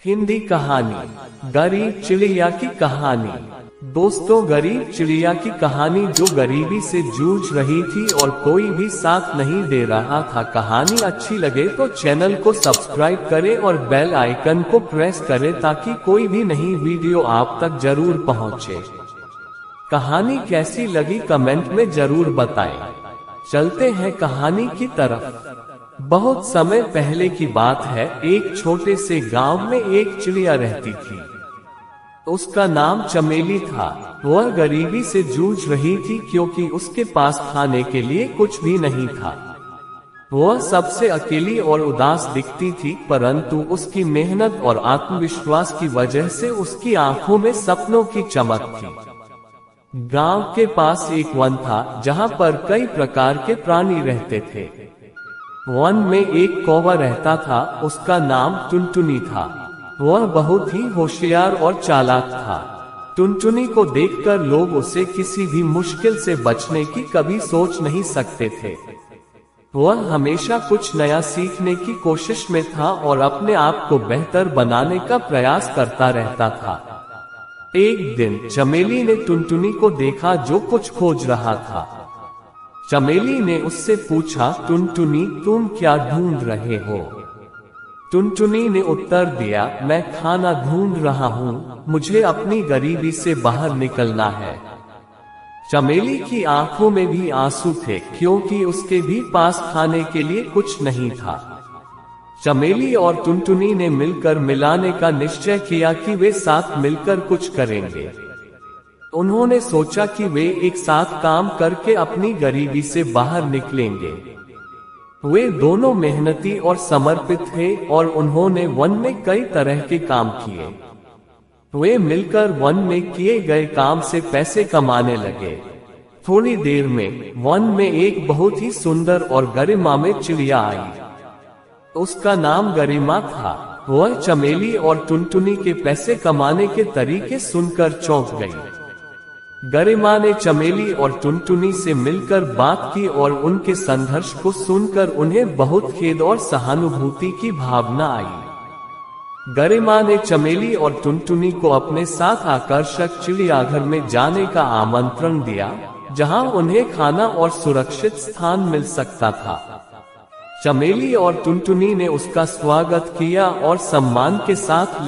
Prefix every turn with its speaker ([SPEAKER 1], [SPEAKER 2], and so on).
[SPEAKER 1] हिंदी कहानी गरीब चिड़िया की कहानी। दोस्तों, गरीब चिड़िया की कहानी जो गरीबी से जूझ रही थी और कोई भी साथ नहीं दे रहा था। कहानी अच्छी लगे तो चैनल को सब्सक्राइब करें और बेल आइकन को प्रेस करें ताकि कोई भी नई वीडियो आप तक जरूर पहुंचे। कहानी कैसी लगी कमेंट में जरूर बताएं। चलते हैं कहानी की तरफ। बहुत समय पहले की बात है। एक छोटे से गांव में एक चिड़िया रहती थी। उसका नाम चमेली था। वह गरीबी से जूझ रही थी क्योंकि उसके पास खाने के लिए कुछ भी नहीं था। वह सबसे अकेली और उदास दिखती थी, परंतु उसकी मेहनत और आत्मविश्वास की वजह से उसकी आंखों में सपनों की चमक थी। गांव के पास एक वन था जहां पर कई प्रकार के प्राणी रहते थे। वन में एक कौवा रहता था। उसका नाम टुनटुनी था। वह बहुत ही होशियार और चालाक था। टुनटुनी को देखकर लोग उसे किसी भी मुश्किल से बचने की कभी सोच नहीं सकते थे। वह हमेशा कुछ नया सीखने की कोशिश में था और अपने आप को बेहतर बनाने का प्रयास करता रहता था। एक दिन चमेली ने टुनटुनी को देखा जो कुछ खोज रहा था। चमेली ने उससे पूछा, टुनटुनी, तुम क्या ढूंढ रहे हो? टुनटुनी ने उत्तर दिया, मैं खाना ढूंढ रहा हूँ। मुझे अपनी गरीबी से बाहर निकलना है। चमेली की आंखों में भी आंसू थे क्योंकि उसके भी पास खाने के लिए कुछ नहीं था। चमेली और टुनटुनी ने मिलकर मिलाने का निश्चय किया कि वे साथ मिलकर कुछ करेंगे। उन्होंने सोचा कि वे एक साथ काम करके अपनी गरीबी से बाहर निकलेंगे। वे दोनों मेहनती और समर्पित थे और उन्होंने वन में कई तरह के काम किए। वे मिलकर वन में किए गए काम से पैसे कमाने लगे। थोड़ी देर में वन में एक बहुत ही सुंदर और गरिमामय चिड़िया आई। उसका नाम गरिमा था। वह चमेली और टुनटुनी के पैसे कमाने के तरीके सुनकर चौंक गई। गरिमा ने चमेली और टुनटुनी से मिलकर बात की और उनके संघर्ष को सुनकर उन्हें बहुत खेद और सहानुभूति की भावना आई। गरिमा ने चमेली और टुनटुनी को अपने साथ आकर्षक चिड़ियाघर में जाने का आमंत्रण दिया, जहां उन्हें खाना और सुरक्षित स्थान मिल सकता था। चमेली और टुनटुनी ने उसका स्वागत किया और सम्मान के साथ